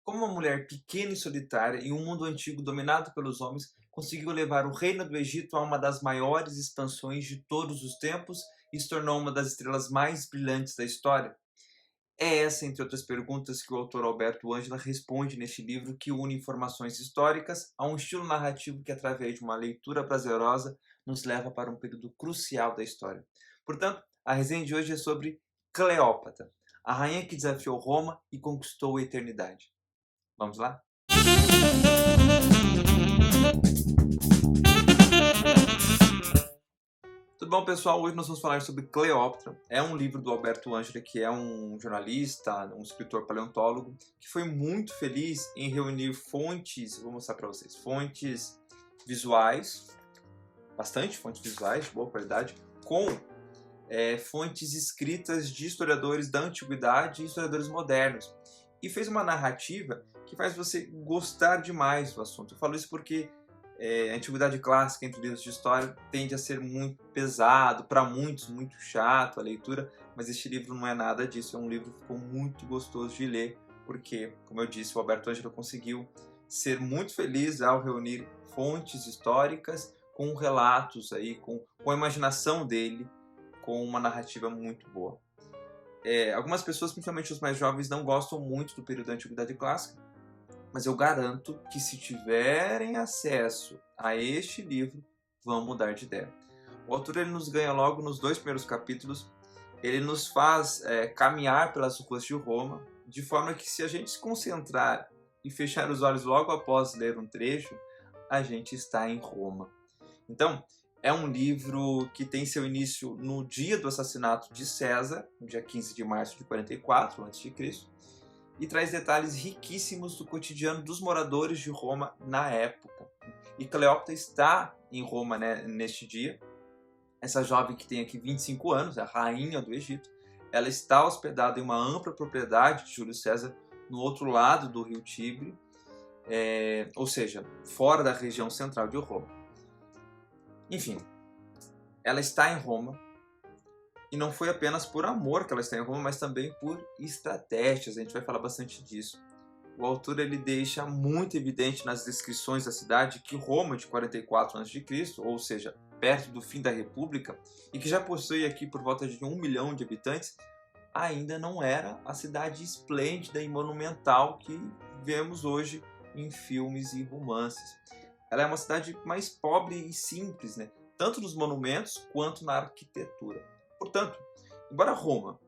Como uma mulher pequena e solitária em um mundo antigo dominado pelos homens conseguiu levar o reino do Egito a uma das maiores expansões de todos os tempos e se tornou uma das estrelas mais brilhantes da história? É essa, entre outras perguntas, que o autor Alberto Ângela responde neste livro que une informações históricas a um estilo narrativo que, através de uma leitura prazerosa, nos leva para um período crucial da história. Portanto, a resenha de hoje é sobre Cleópatra, a rainha que desafiou Roma e conquistou a eternidade. Vamos lá? Tudo bom, pessoal? Hoje nós vamos falar sobre Cleópatra. É um livro do Alberto Ângela, que é um jornalista, um escritor paleontólogo, que foi muito feliz em reunir fontes, vou mostrar para vocês, fontes visuais, bastante fontes visuais de boa qualidade, com fontes escritas de historiadores da antiguidade e historiadores modernos. E fez uma narrativa que faz você gostar demais do assunto. Eu falo isso porque a antiguidade clássica, entre livros de história, tende a ser muito pesado, para muitos muito chato a leitura, mas este livro não é nada disso, é um livro que ficou muito gostoso de ler, porque, como eu disse, o Alberto Ângelo conseguiu ser muito feliz ao reunir fontes históricas com relatos, aí, com a imaginação dele, com uma narrativa muito boa. Algumas pessoas, principalmente os mais jovens, não gostam muito do período da Antiguidade Clássica, mas eu garanto que se tiverem acesso a este livro, vão mudar de ideia. O autor ele nos ganha logo nos 2 primeiros capítulos, ele nos faz caminhar pelas ruas de Roma, de forma que se a gente se concentrar e fechar os olhos logo após ler um trecho, a gente está em Roma. Então, é um livro que tem seu início no dia do assassinato de César, no dia 15 de março de 44 a.C., e traz detalhes riquíssimos do cotidiano dos moradores de Roma na época. E Cleópatra está em Roma, né, neste dia. Essa jovem que tem aqui 25 anos, a rainha do Egito, ela está hospedada em uma ampla propriedade de Júlio César no outro lado do rio Tibre, ou seja, fora da região central de Roma. Enfim, ela está em Roma. E não foi apenas por amor que ela está em Roma, mas também por estratégias. A gente vai falar bastante disso. O autor ele deixa muito evidente nas descrições da cidade que Roma de 44 a.C., ou seja, perto do fim da República, e que já possui aqui por volta de 1 milhão de habitantes, ainda não era a cidade esplêndida e monumental que vemos hoje em filmes e romances. Ela é uma cidade mais pobre e simples, né? Tanto nos monumentos quanto na arquitetura. Portanto, embora Roma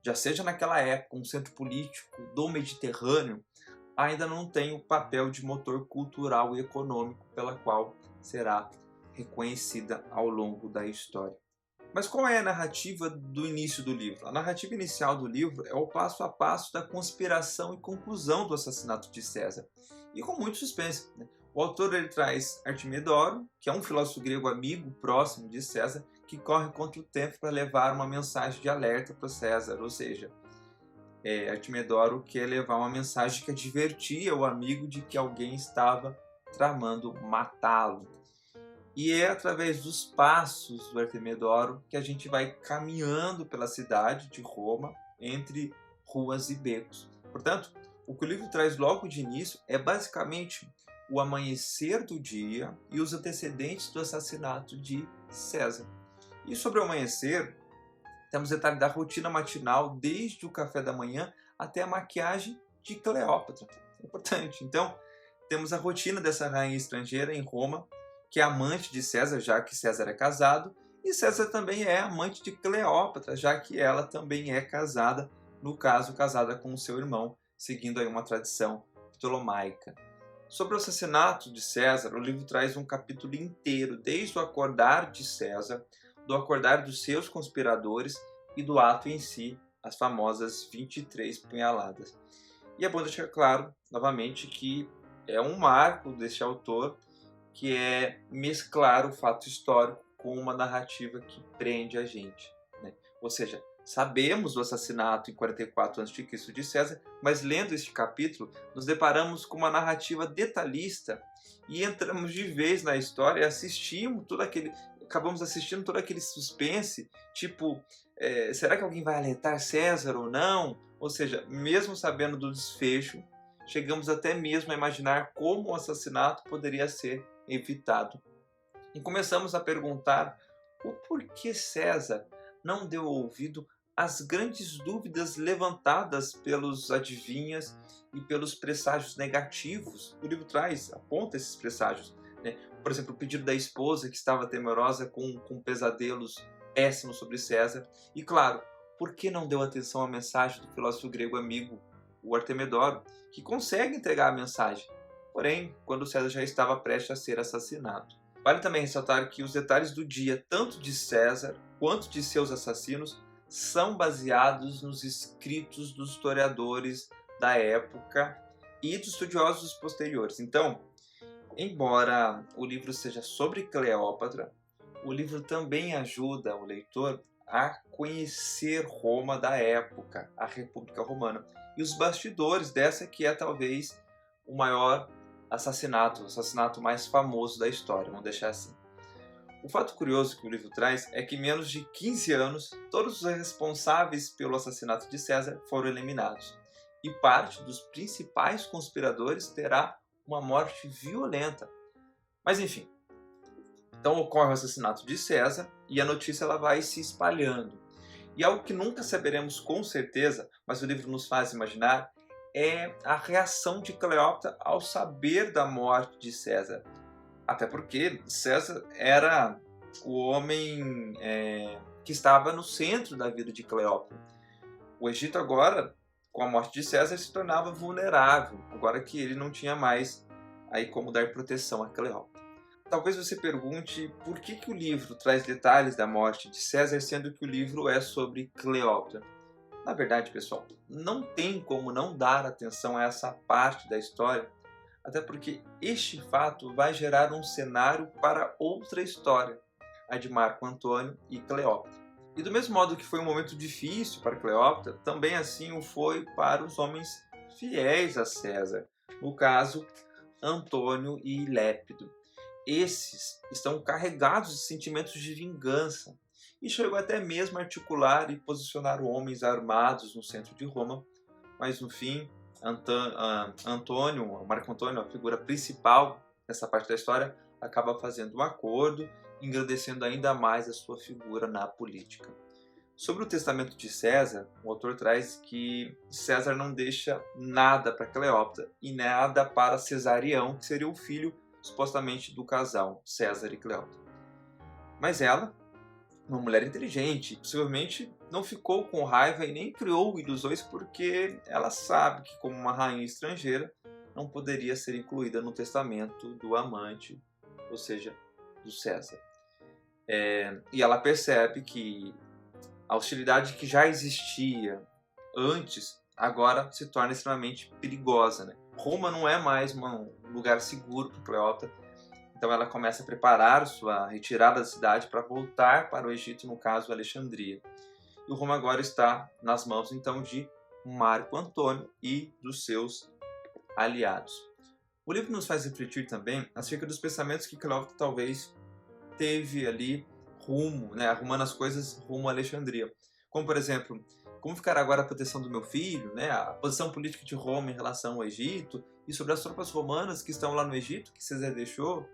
já seja naquela época um centro político do Mediterrâneo, ainda não tem o papel de motor cultural e econômico pela qual será reconhecida ao longo da história. Mas qual é a narrativa do início do livro? A narrativa inicial do livro é o passo a passo da conspiração e conclusão do assassinato de César, e com muito suspense, né? O autor ele traz Artemidoro, que é um filósofo grego amigo próximo de César, que corre contra o tempo para levar uma mensagem de alerta para César, ou seja, Artemidoro quer levar uma mensagem que advertia o amigo de que alguém estava tramando matá-lo. E é através dos passos do Artemidoro que a gente vai caminhando pela cidade de Roma, entre ruas e becos. Portanto, o que o livro traz logo de início é basicamente o amanhecer do dia e os antecedentes do assassinato de César. E sobre o amanhecer, temos detalhe da rotina matinal, desde o café da manhã até a maquiagem de Cleópatra. É importante. Então, temos a rotina dessa rainha estrangeira em Roma, que é amante de César, já que César é casado, e César também é amante de Cleópatra, já que ela também é casada, no caso, casada com o seu irmão, seguindo aí uma tradição ptolomaica. Sobre o assassinato de César, o livro traz um capítulo inteiro, desde o acordar de César, do acordar dos seus conspiradores e do ato em si, as famosas 23 punhaladas. E é bom deixar claro, novamente, que é um marco deste autor, que é mesclar o fato histórico com uma narrativa que prende a gente, né? Ou seja, sabemos do assassinato em 44 a.C. de César, mas lendo este capítulo, nos deparamos com uma narrativa detalhista e entramos de vez na história e acabamos assistindo todo aquele suspense, tipo, será que alguém vai alertar César ou não? Ou seja, mesmo sabendo do desfecho, chegamos até mesmo a imaginar como o assassinato poderia ser evitado. E começamos a perguntar o porquê César não deu ouvido às grandes dúvidas levantadas pelos adivinhas e pelos presságios negativos. O livro aponta esses presságios, né? Por exemplo, o pedido da esposa que estava temerosa com pesadelos péssimos sobre César. E claro, por que não deu atenção à mensagem do filósofo grego amigo, o Artemedoro, que consegue entregar a mensagem, porém, quando César já estava prestes a ser assassinado. Vale também ressaltar que os detalhes do dia, tanto de César quanto de seus assassinos, são baseados nos escritos dos historiadores da época e dos estudiosos posteriores. Então, embora o livro seja sobre Cleópatra, o livro também ajuda o leitor a conhecer Roma da época, a República Romana, e os bastidores dessa que é talvez o maior assassinato, o assassinato mais famoso da história, vamos deixar assim. O fato curioso que o livro traz é que em menos de 15 anos, todos os responsáveis pelo assassinato de César foram eliminados, e parte dos principais conspiradores terá uma morte violenta. Mas enfim, então ocorre o assassinato de César e a notícia ela vai se espalhando. E algo que nunca saberemos com certeza, mas o livro nos faz imaginar, é a reação de Cleópatra ao saber da morte de César. Até porque César era o homem que estava no centro da vida de Cleópatra. O Egito agora, com a morte de César, se tornava vulnerável, agora que ele não tinha mais aí como dar proteção a Cleópatra. Talvez você pergunte por que o livro traz detalhes da morte de César, sendo que o livro é sobre Cleópatra. Na verdade, pessoal, não tem como não dar atenção a essa parte da história, até porque este fato vai gerar um cenário para outra história, a de Marco Antônio e Cleópatra. E do mesmo modo que foi um momento difícil para Cleópatra, também assim o foi para os homens fiéis a César, no caso, Antônio e Lépido. Esses estão carregados de sentimentos de vingança e chegou até mesmo a articular e posicionar homens armados no centro de Roma, mas no fim, Marco Antônio, a figura principal nessa parte da história, acaba fazendo um acordo, engrandecendo ainda mais a sua figura na política. Sobre o testamento de César, o autor traz que César não deixa nada para Cleópatra e nada para Cesarião, que seria o filho supostamente do casal César e Cleópatra. Mas ela, uma mulher inteligente, possivelmente não ficou com raiva e nem criou ilusões porque ela sabe que, como uma rainha estrangeira, não poderia ser incluída no testamento do amante, ou seja, do César. E ela percebe que a hostilidade que já existia antes, agora se torna extremamente perigosa, né? Roma não é mais um lugar seguro para Cleópatra, então ela começa a preparar sua retirada da cidade para voltar para o Egito, no caso Alexandria. E o Roma agora está nas mãos então de Marco Antônio e dos seus aliados. O livro nos faz refletir também acerca dos pensamentos que Cleópatra talvez teve ali arrumando as coisas rumo a Alexandria. Como, por exemplo, como ficará agora a proteção do meu filho, a posição política de Roma em relação ao Egito, e sobre as tropas romanas que estão lá no Egito, que César deixou,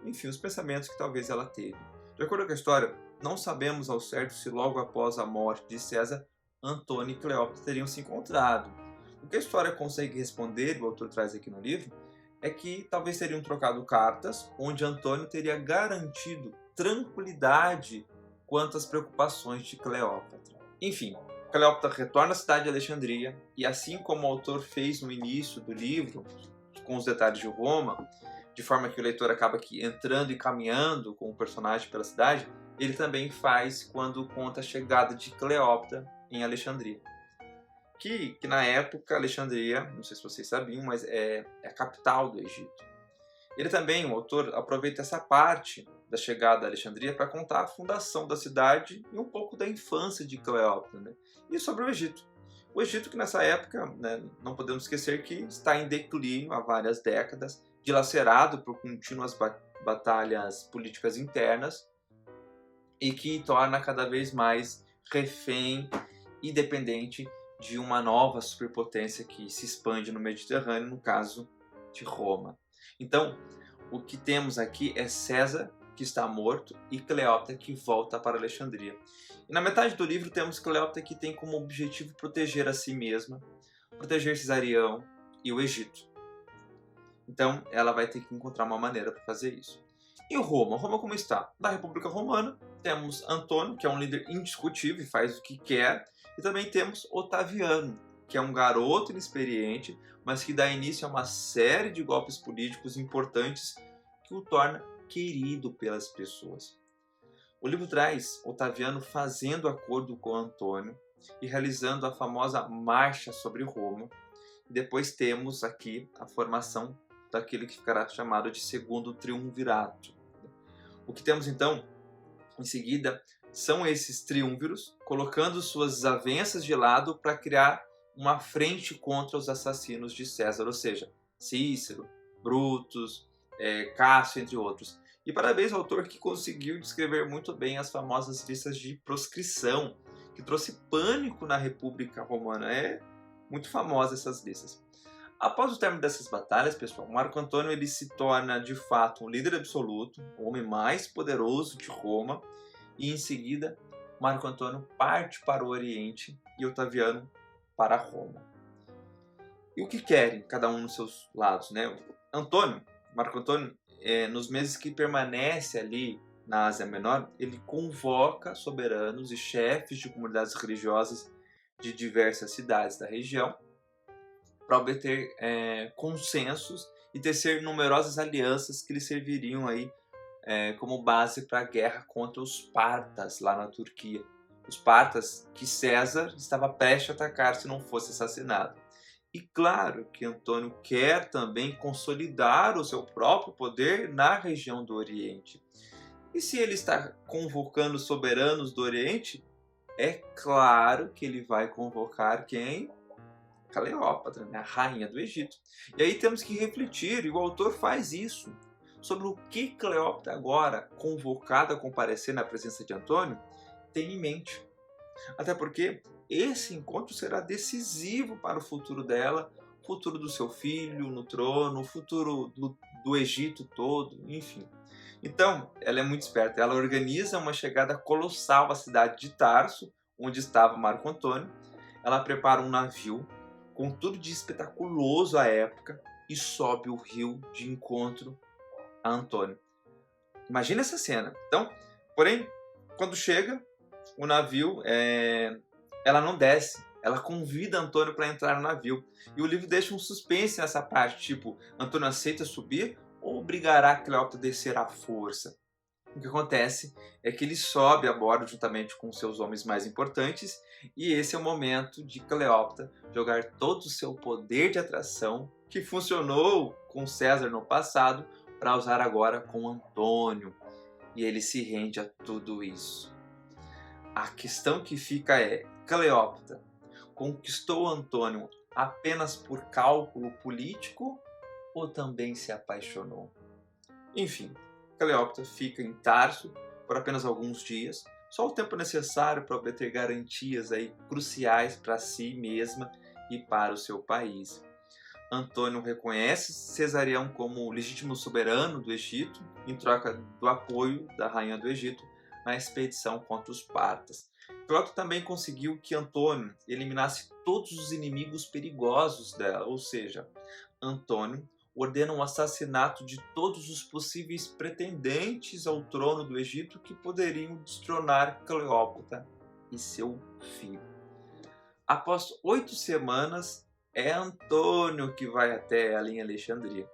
enfim, os pensamentos que talvez ela teve. De acordo com a história, não sabemos ao certo se logo após a morte de César, Antônio e Cleópatra teriam se encontrado. O que a história consegue responder, o autor traz aqui no livro, é que talvez teriam trocado cartas, onde Antônio teria garantido tranquilidade quanto às preocupações de Cleópatra. Enfim, Cleópatra retorna à cidade de Alexandria e, assim como o autor fez no início do livro, com os detalhes de Roma, de forma que o leitor acaba aqui entrando e caminhando com o personagem pela cidade, ele também faz quando conta a chegada de Cleópatra em Alexandria. Que na época, Alexandria, não sei se vocês sabiam, mas é a capital do Egito. Ele também, o autor, aproveita essa parte da chegada a Alexandria para contar a fundação da cidade e um pouco da infância de Cleópatra, E sobre o Egito. O Egito que nessa época, não podemos esquecer que está em declínio há várias décadas, dilacerado por contínuas batalhas políticas internas e que torna cada vez mais refém e dependente de uma nova superpotência que se expande no Mediterrâneo, no caso de Roma. Então, o que temos aqui é César, que está morto, e Cleópatra, que volta para Alexandria. E na metade do livro temos Cleópatra, que tem como objetivo proteger a si mesma, proteger Cesarião e o Egito. Então, ela vai ter que encontrar uma maneira para fazer isso. E Roma? Roma como está? Na República Romana, temos Antônio, que é um líder indiscutível e faz o que quer, e também temos Otaviano, que é um garoto inexperiente, mas que dá início a uma série de golpes políticos importantes que o torna querido pelas pessoas. O livro traz Otaviano fazendo acordo com Antônio e realizando a famosa Marcha sobre Roma. E depois temos aqui a formação daquele que ficará chamado de Segundo Triunvirato. O que temos então em seguida são esses triunviros colocando suas desavenças de lado para criar uma frente contra os assassinos de César, ou seja, Cícero, Brutus, Cássio, entre outros. E parabéns ao autor que conseguiu descrever muito bem as famosas listas de proscrição, que trouxe pânico na República Romana. É muito famosa essas listas. Após o término dessas batalhas, pessoal, Marco Antônio ele se torna de fato um líder absoluto, o homem mais poderoso de Roma, e em seguida Marco Antônio parte para o Oriente e Otaviano para Roma. E o que querem cada um nos seus lados, né? Marco Antônio, nos meses que permanece ali na Ásia Menor, ele convoca soberanos e chefes de comunidades religiosas de diversas cidades da região para obter consensos e tecer numerosas alianças que lhe serviriam aí como base para a guerra contra os partas lá na Turquia. Os partas que César estava prestes a atacar se não fosse assassinado. E claro que Antônio quer também consolidar o seu próprio poder na região do Oriente. E se ele está convocando soberanos do Oriente, é claro que ele vai convocar quem? Cleópatra, né? A rainha do Egito. E aí temos que refletir, e o autor faz isso, sobre o que Cleópatra, agora convocada a comparecer na presença de Antônio, tem em mente. Até porque esse encontro será decisivo para o futuro dela, o futuro do seu filho no trono, o futuro do Egito todo, enfim. Então, ela é muito esperta. Ela organiza uma chegada colossal à cidade de Tarso, onde estava Marco Antônio. Ela prepara um navio com tudo de espetaculoso à época e sobe o rio de encontro a Antônio. Imagina essa cena. Então, porém, quando chega o navio, ela não desce. Ela convida Antônio para entrar no navio. E o livro deixa um suspense nessa parte, tipo, Antônio aceita subir ou obrigará Cleópatra a descer à força? O que acontece é que ele sobe a bordo juntamente com seus homens mais importantes, e esse é o momento de Cleópatra jogar todo o seu poder de atração, que funcionou com César no passado, para usar agora com Antônio. E ele se rende a tudo isso. A questão que fica é: Cleópatra conquistou Antônio apenas por cálculo político ou também se apaixonou? Enfim, Cleópatra fica em Tarso por apenas alguns dias, só o tempo necessário para obter garantias cruciais para si mesma e para o seu país. Antônio reconhece Cesarião como legítimo soberano do Egito, em troca do apoio da rainha do Egito na expedição contra os partas. Cleópatra também conseguiu que Antônio eliminasse todos os inimigos perigosos dela, ou seja, Antônio ordena o assassinato de todos os possíveis pretendentes ao trono do Egito que poderiam destronar Cleópatra e seu filho. Após 8 semanas, é Antônio que vai até ali em Alexandria.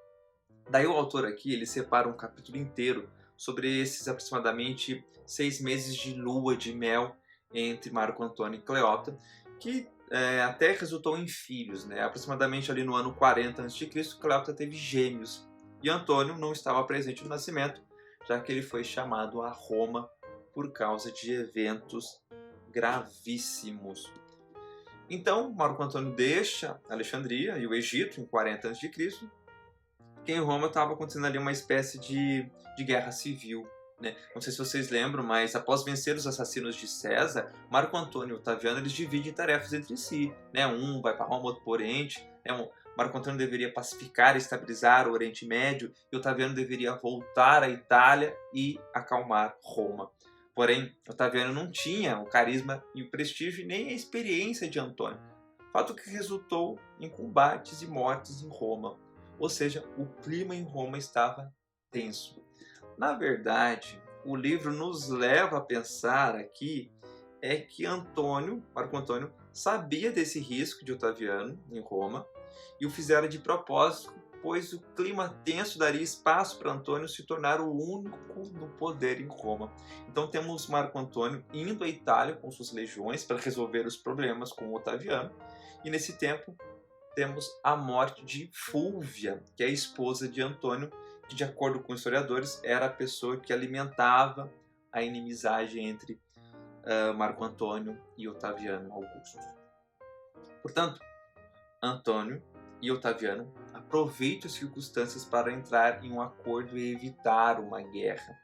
Daí o autor aqui ele separa um capítulo inteiro sobre esses aproximadamente 6 meses de lua de mel entre Marco Antônio e Cleópatra, que até resultou em filhos, né? Aproximadamente ali no ano 40 a.C., Cleópatra teve gêmeos, e Antônio não estava presente no nascimento, já que ele foi chamado a Roma por causa de eventos gravíssimos. Então, Marco Antônio deixa Alexandria e o Egito em 40 a.C., que em Roma estava acontecendo ali uma espécie de guerra civil. né? Não sei se vocês lembram, mas após vencer os assassinos de César, Marco Antônio e Otaviano eles dividem tarefas entre si, né? Um vai para Roma, outro para o Oriente, né? Marco Antônio deveria pacificar e estabilizar o Oriente Médio e Otaviano deveria voltar à Itália e acalmar Roma. Porém, Otaviano não tinha o carisma e o prestígio nem a experiência de Antônio, fato que resultou em combates e mortes em Roma. Ou seja, o clima em Roma estava tenso. Na verdade, o livro nos leva a pensar aqui que Marco Antônio, sabia desse risco de Otaviano em Roma e o fizera de propósito, pois o clima tenso daria espaço para Antônio se tornar o único no poder em Roma. Então temos Marco Antônio indo à Itália com suas legiões para resolver os problemas com Otaviano, e nesse tempo temos a morte de Fúlvia, que é a esposa de Antônio, que de acordo com historiadores era a pessoa que alimentava a inimizade entre Marco Antônio e Otaviano Augusto. Portanto, Antônio e Otaviano aproveitam as circunstâncias para entrar em um acordo e evitar uma guerra.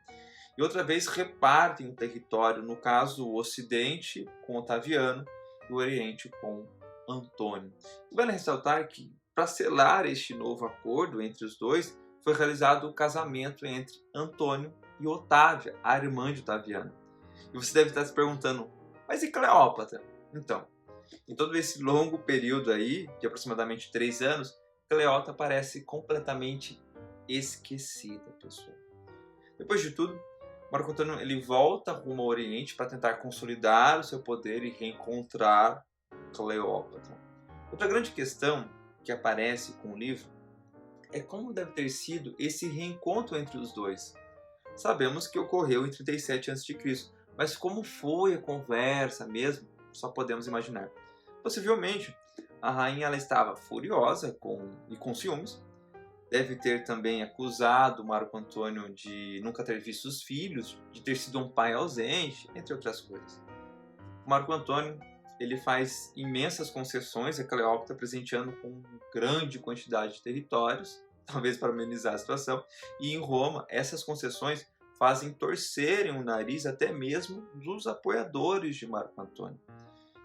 E outra vez repartem o território, no caso o Ocidente com Otaviano e o Oriente com Antônio. E vale ressaltar que, para selar este novo acordo entre os dois, foi realizado o casamento entre Antônio e Otávia, a irmã de Otaviano. E você deve estar se perguntando, mas e Cleópatra? Então, em todo esse longo período aí, de aproximadamente 3 anos, Cleópatra parece completamente esquecida, pessoal. Depois de tudo, Marco Antônio ele volta rumo ao Oriente para tentar consolidar o seu poder e reencontrar Cleópatra. Outra grande questão que aparece com o livro é como deve ter sido esse reencontro entre os dois. Sabemos que ocorreu em 37 a.C., mas como foi a conversa mesmo, só podemos imaginar. Possivelmente, a rainha ela estava furiosa com ciúmes, deve ter também acusado Marco Antônio de nunca ter visto os filhos, de ter sido um pai ausente, entre outras coisas. Marco Antônio ele faz imensas concessões a Cleópatra, presenteando com grande quantidade de territórios, talvez para amenizar a situação, e em Roma essas concessões fazem torcerem o nariz até mesmo dos apoiadores de Marco Antônio.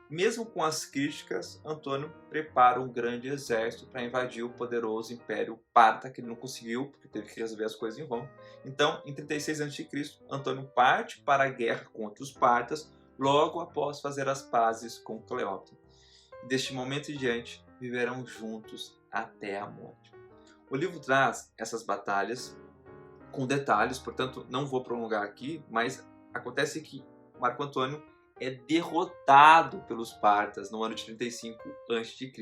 Mesmo com as críticas, Antônio prepara um grande exército para invadir o poderoso Império Parta, que ele não conseguiu, porque teve que resolver as coisas em Roma. Então, em 36 a.C., Antônio parte para a guerra contra os partas, logo após fazer as pazes com Cleópatra. E deste momento em diante, viverão juntos até a morte. O livro traz essas batalhas com detalhes, portanto não vou prolongar aqui, mas acontece que Marco Antônio é derrotado pelos partas no ano de 35 a.C.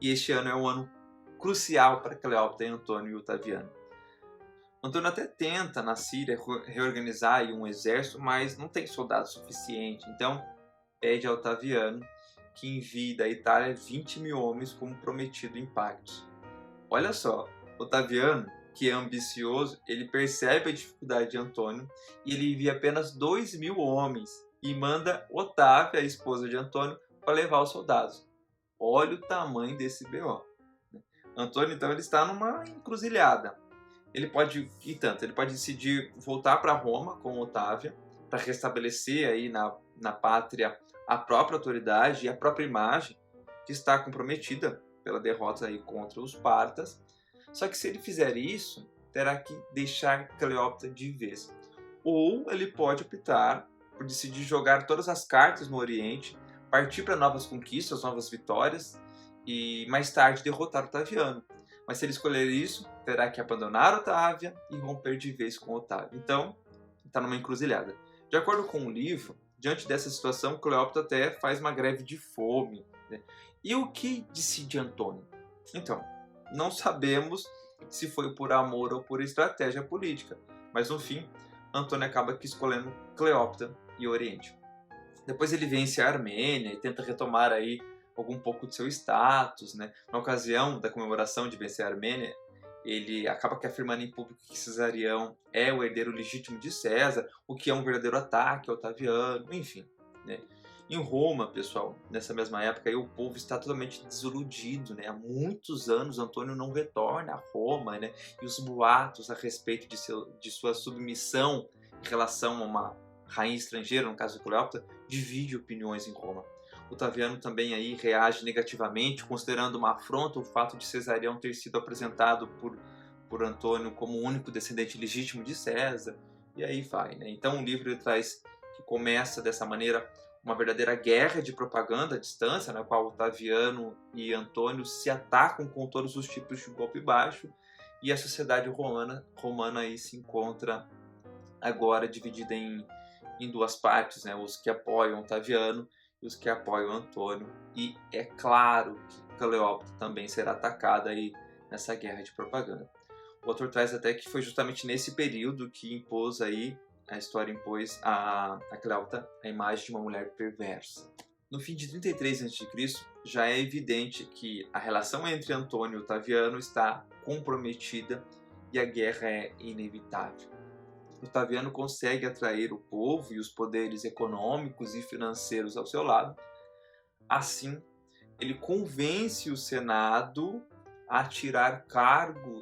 E este ano é um ano crucial para Cleópatra, Antônio e Otaviano. Antônio até tenta na Síria reorganizar um exército, mas não tem soldado suficiente, então pede a Otaviano que envie da Itália 20 mil homens como prometido em pactos. Olha só, Otaviano, que é ambicioso, ele percebe a dificuldade de Antônio e ele envia apenas 2 mil homens e manda Otávia, a esposa de Antônio, para levar os soldados. Olha o tamanho desse BO. Antônio, então, ele está numa encruzilhada. Ele pode decidir voltar para Roma com Otávia, para restabelecer aí na pátria a própria autoridade e a própria imagem, que está comprometida pela derrota aí contra os partas. Só que se ele fizer isso, terá que deixar Cleópatra de vez. Ou ele pode optar por decidir jogar todas as cartas no Oriente, partir para novas conquistas, novas vitórias e mais tarde derrotar Otaviano. Mas se ele escolher isso, terá que abandonar Otávia e romper de vez com Otávio. Então, está numa encruzilhada. De acordo com o livro, diante dessa situação, Cleópatra até faz uma greve de fome. Né? E o que decide Antônio? Então, não sabemos se foi por amor ou por estratégia política, mas no fim, Antônio acaba escolhendo Cleópatra e Oriente. Depois ele vence a Armênia e tenta retomar aí algum pouco de seu status, né? Na ocasião da comemoração de vencer a Armênia, ele acaba que afirmando em público que Cesarião é o herdeiro legítimo de César, o que é um verdadeiro ataque ao Otaviano, enfim, né? Em Roma, pessoal, nessa mesma época, aí, o povo está totalmente desiludido, né? Há muitos anos Antônio não retorna a Roma, né? E os boatos a respeito de sua submissão em relação a uma rainha estrangeira, no caso de Cleópatra, divide opiniões em Roma. Otaviano também aí reage negativamente, considerando uma afronta o fato de Cesarião ter sido apresentado por Antônio como o único descendente legítimo de César, e aí vai, né? Então o livro ele traz que começa dessa maneira uma verdadeira guerra de propaganda à distância, na qual Otaviano e Antônio se atacam com todos os tipos de golpe baixo, e a sociedade romana aí se encontra agora dividida em duas partes, né? Os que apoiam Otaviano e os que apoiam Antônio, e é claro que Cleópatra também será atacada aí nessa guerra de propaganda. O autor traz até que foi justamente nesse período que a história impôs a Cleópatra a imagem de uma mulher perversa. No fim de 33 a.C., já é evidente que a relação entre Antônio e Otaviano está comprometida e a guerra é inevitável. Otaviano consegue atrair o povo e os poderes econômicos e financeiros ao seu lado. Assim, ele convence o Senado a tirar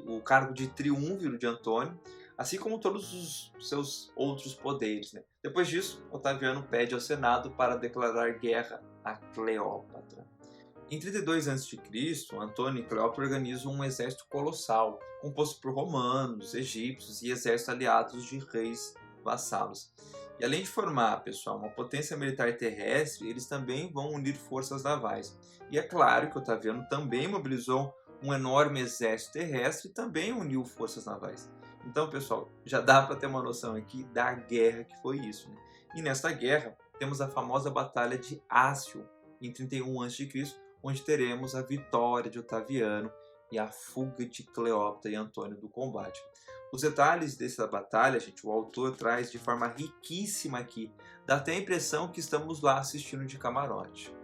o cargo de triunviro de Antônio, assim como todos os seus outros poderes, né? Depois disso, Otaviano pede ao Senado para declarar guerra a Cleópatra. Em 32 a.C., Antônio e Cleópatra organizam um exército colossal, composto por romanos, egípcios e exércitos aliados de reis vassalos. E além de formar, pessoal, uma potência militar terrestre, eles também vão unir forças navais. E é claro que Otaviano também mobilizou um enorme exército terrestre e também uniu forças navais. Então, pessoal, já dá para ter uma noção aqui da guerra que foi isso, né? E nesta guerra, temos a famosa Batalha de Ácio, em 31 a.C., onde teremos a vitória de Otaviano e a fuga de Cleópatra e Antônio do combate. Os detalhes dessa batalha, gente, o autor traz de forma riquíssima aqui. Dá até a impressão que estamos lá assistindo de camarote.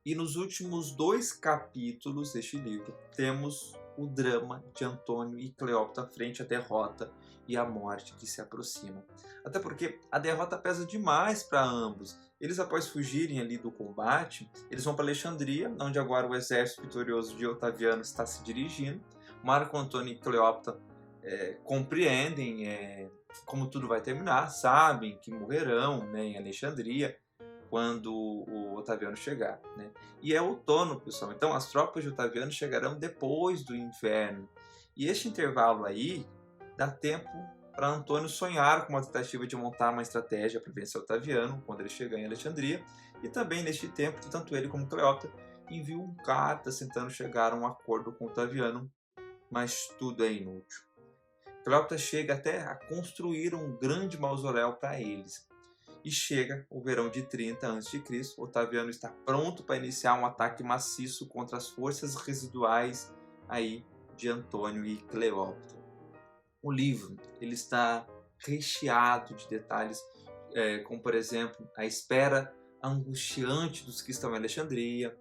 E nos últimos 2 capítulos deste livro, temos o drama de Antônio e Cleópatra frente à derrota e à morte que se aproxima. Até porque a derrota pesa demais para ambos. Eles, após fugirem ali do combate, eles vão para Alexandria, onde agora o exército vitorioso de Otaviano está se dirigindo. Marco Antônio e Cleópatra compreendem como tudo vai terminar, sabem que morrerão, né, em Alexandria quando o Otaviano chegar, né? E é outono, pessoal, então as tropas de Otaviano chegarão depois do inverno. E este intervalo aí dá tempo para Antônio sonhar com uma tentativa de montar uma estratégia para vencer Otaviano quando ele chegar em Alexandria, e também neste tempo, tanto ele como Cleópatra enviam cartas tentando chegar a um acordo com Otaviano, mas tudo é inútil. Cleópatra chega até a construir um grande mausoléu para eles. E chega o verão de 30 a.C., Otaviano está pronto para iniciar um ataque maciço contra as forças residuais aí de Antônio e Cleópatra. O livro ele está recheado de detalhes, como por exemplo a espera angustiante dos que estão em Alexandria.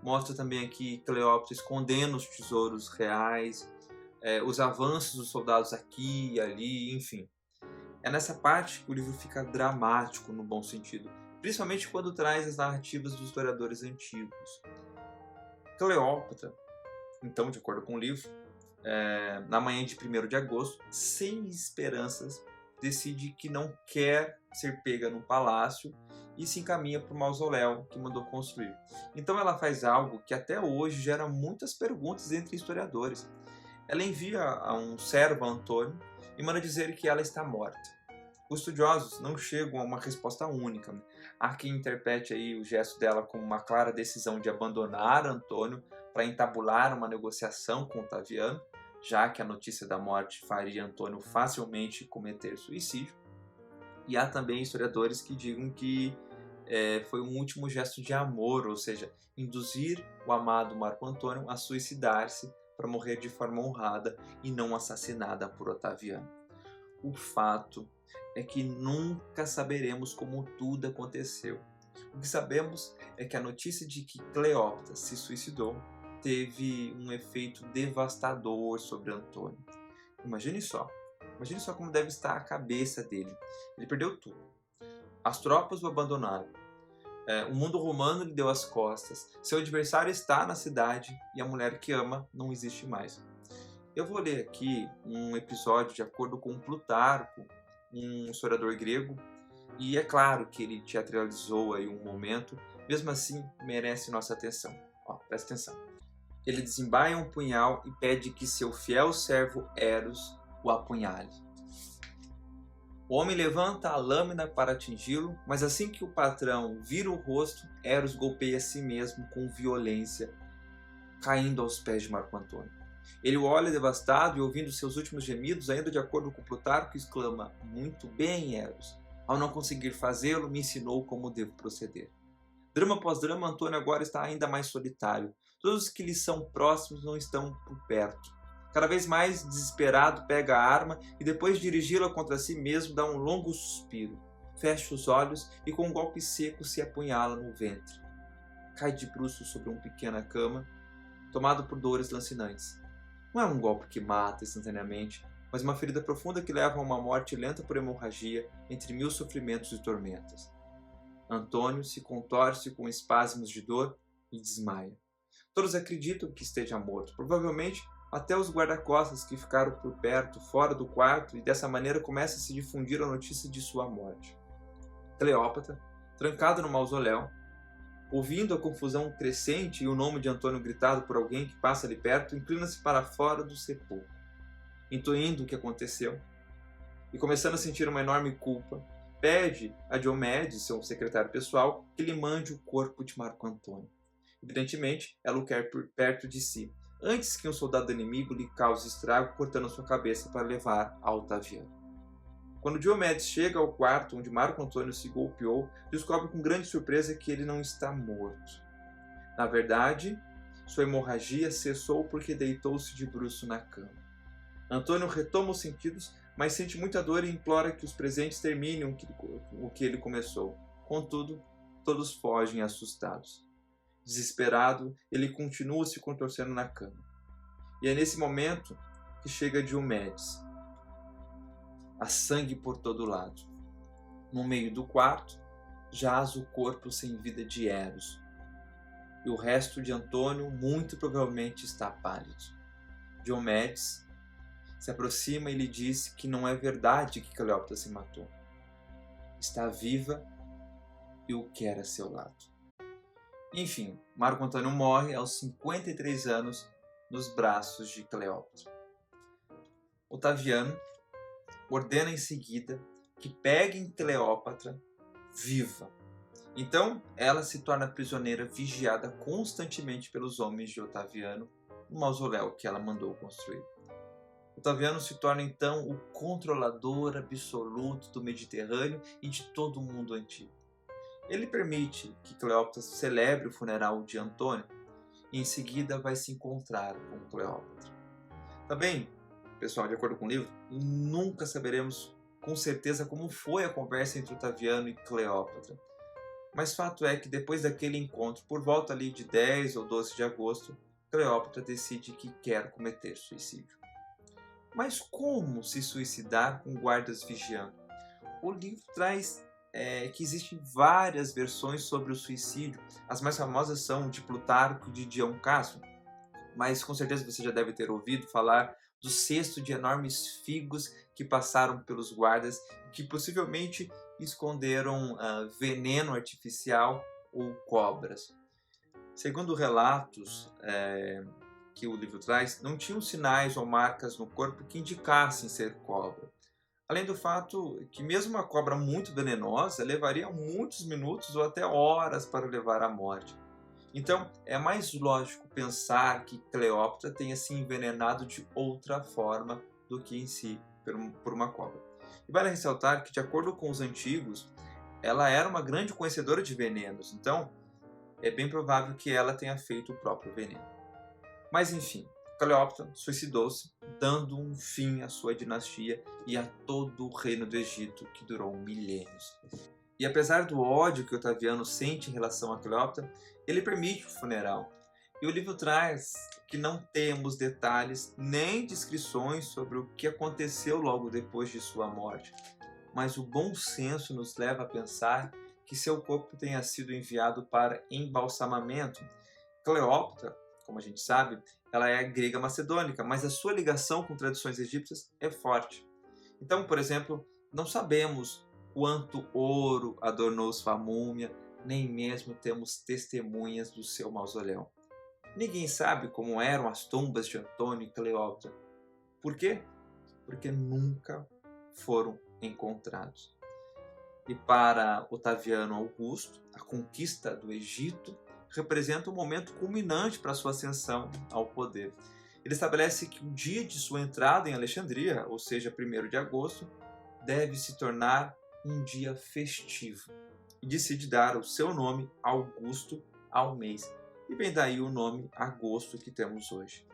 Mostra também aqui Cleópatra escondendo os tesouros reais, os avanços dos soldados aqui e ali, enfim. É nessa parte que o livro fica dramático no bom sentido, principalmente quando traz as narrativas dos historiadores antigos. Cleópatra, então, de acordo com o livro, na manhã de 1º de agosto, sem esperanças, decide que não quer ser pega no palácio e se encaminha para o mausoléu que mandou construir. Então ela faz algo que até hoje gera muitas perguntas entre historiadores. Ela envia a um servo, Antônio, e manda dizer que ela está morta. Os estudiosos não chegam a uma resposta única. Há quem interprete aí o gesto dela como uma clara decisão de abandonar Antônio para entabular uma negociação com Otaviano, já que a notícia da morte faria Antônio facilmente cometer suicídio. E há também historiadores que digam que foi um último gesto de amor, ou seja, induzir o amado Marco Antônio a suicidar-se para morrer de forma honrada e não assassinada por Otaviano. O fato é que nunca saberemos como tudo aconteceu. O que sabemos é que a notícia de que Cleópatra se suicidou teve um efeito devastador sobre Antônio. Imagine só como deve estar a cabeça dele. Ele perdeu tudo. As tropas o abandonaram. O mundo romano lhe deu as costas. Seu adversário está na cidade e a mulher que ama não existe mais. Eu vou ler aqui um episódio de acordo com Plutarco, um historiador grego, e é claro que ele teatralizou aí um momento, mesmo assim merece nossa atenção. Ó, presta atenção. Ele desembaia um punhal e pede que seu fiel servo Eros o apunhale. O homem levanta a lâmina para atingi-lo, mas assim que o patrão vira o rosto, Eros golpeia a si mesmo com violência, caindo aos pés de Marco Antônio. Ele o olha devastado e, ouvindo seus últimos gemidos, ainda de acordo com Plutarco, exclama: "Muito bem, Eros. Ao não conseguir fazê-lo, me ensinou como devo proceder." Drama após drama, Antônio agora está ainda mais solitário. Todos os que lhe são próximos não estão por perto. Cada vez mais desesperado, pega a arma e, depois de dirigi-la contra si mesmo, dá um longo suspiro. Fecha os olhos e, com um golpe seco, se apunhala no ventre. Cai de bruços sobre uma pequena cama, tomado por dores lancinantes. Não é um golpe que mata instantaneamente, mas uma ferida profunda que leva a uma morte lenta por hemorragia entre 1000 sofrimentos e tormentas. Antônio se contorce com espasmos de dor e desmaia. Todos acreditam que esteja morto, provavelmente até os guarda-costas que ficaram por perto, fora do quarto, e dessa maneira começa a se difundir a notícia de sua morte. Cleópatra, trancada no mausoléu, ouvindo a confusão crescente e o nome de Antônio gritado por alguém que passa ali perto, inclina-se para fora do sepulcro. Intuindo o que aconteceu e começando a sentir uma enorme culpa, pede a Diomedes, seu secretário pessoal, que lhe mande o corpo de Marco Antônio. Evidentemente, ela o quer por perto de si, antes que um soldado inimigo lhe cause estrago cortando sua cabeça para levar a Otaviano. Quando Diomedes chega ao quarto onde Marco Antônio se golpeou, descobre com grande surpresa que ele não está morto. Na verdade, sua hemorragia cessou porque deitou-se de bruço na cama. Antônio retoma os sentidos, mas sente muita dor e implora que os presentes terminem o que ele começou. Contudo, todos fogem assustados. Desesperado, ele continua se contorcendo na cama. E é nesse momento que chega Diomedes. Há sangue por todo lado. No meio do quarto, jaz o corpo sem vida de Eros. E o resto de Antônio muito provavelmente está pálido. Diomedes se aproxima e lhe diz que não é verdade que Cleópatra se matou. Está viva e o quer a seu lado. Enfim, Marco Antônio morre aos 53 anos nos braços de Cleópatra. Otaviano ordena em seguida que peguem Cleópatra viva. Então, ela se torna prisioneira vigiada constantemente pelos homens de Otaviano no mausoléu que ela mandou construir. Otaviano se torna então o controlador absoluto do Mediterrâneo e de todo o mundo antigo. Ele permite que Cleópatra celebre o funeral de Antônio e em seguida vai se encontrar com Cleópatra. Também, pessoal, de acordo com o livro, nunca saberemos com certeza como foi a conversa entre Otaviano e Cleópatra. Mas fato é que depois daquele encontro, por volta ali de 10 ou 12 de agosto, Cleópatra decide que quer cometer suicídio. Mas como se suicidar com guardas vigiando? O livro traz que existem várias versões sobre o suicídio. As mais famosas são de Plutarco e de Dion Cassio, mas com certeza você já deve ter ouvido falar do cesto de enormes figos que passaram pelos guardas, que possivelmente esconderam veneno artificial ou cobras. Segundo relatos que o livro traz, não tinham sinais ou marcas no corpo que indicassem ser cobra. Além do fato que mesmo uma cobra muito venenosa levaria muitos minutos ou até horas para levar à morte. Então, é mais lógico pensar que Cleópatra tenha se envenenado de outra forma do que em si por uma cobra. E vale ressaltar que, de acordo com os antigos, ela era uma grande conhecedora de venenos, então é bem provável que ela tenha feito o próprio veneno. Mas enfim, Cleópatra suicidou-se, dando um fim à sua dinastia e a todo o reino do Egito, que durou milênios. E apesar do ódio que Otaviano sente em relação a Cleópatra, ele permite o funeral. E o livro traz que não temos detalhes nem descrições sobre o que aconteceu logo depois de sua morte, mas o bom senso nos leva a pensar que seu corpo tenha sido enviado para embalsamamento. Cleópatra, como a gente sabe, ela é grega macedônica, mas a sua ligação com tradições egípcias é forte. Então, por exemplo, Não sabemos quanto ouro adornou sua múmia, nem mesmo temos testemunhas do seu mausoléu. Ninguém sabe como eram as tumbas de Antônio e Cleópatra. Por quê? Porque nunca foram encontrados. E para Otaviano Augusto, a conquista do Egito representa um momento culminante para sua ascensão ao poder. Ele estabelece que o dia de sua entrada em Alexandria, ou seja, 1º de agosto, deve se tornar um dia festivo. E decide dar o seu nome, Augusto, ao mês. E vem daí o nome agosto que temos hoje.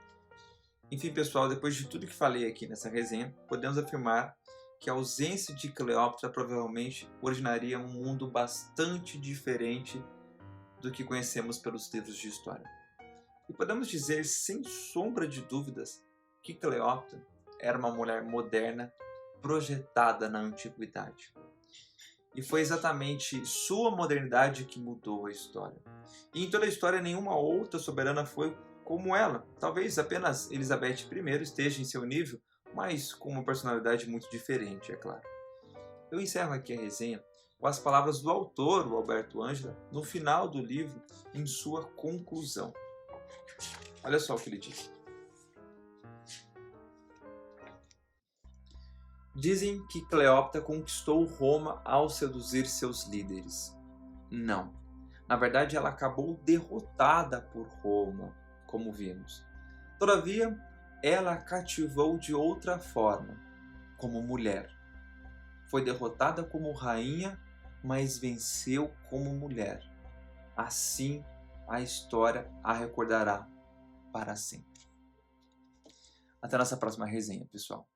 Enfim, pessoal, depois de tudo que falei aqui nessa resenha, podemos afirmar que a ausência de Cleópatra provavelmente originaria um mundo bastante diferente do que conhecemos pelos livros de história. E podemos dizer, sem sombra de dúvidas, que Cleópatra era uma mulher moderna projetada na antiguidade. E foi exatamente sua modernidade que mudou a história. E em toda a história, nenhuma outra soberana foi como ela. Talvez apenas Elizabeth I esteja em seu nível, mas com uma personalidade muito diferente, é claro. Eu encerro aqui a resenha com as palavras do autor, o Alberto Ângela, no final do livro, em sua conclusão. Olha só o que ele diz. Dizem que Cleópatra conquistou Roma ao seduzir seus líderes. Não. Na verdade, ela acabou derrotada por Roma, como vimos. Todavia, ela a cativou de outra forma, como mulher. Foi derrotada como rainha, mas venceu como mulher. Assim, a história a recordará para sempre. Até a nossa próxima resenha, pessoal.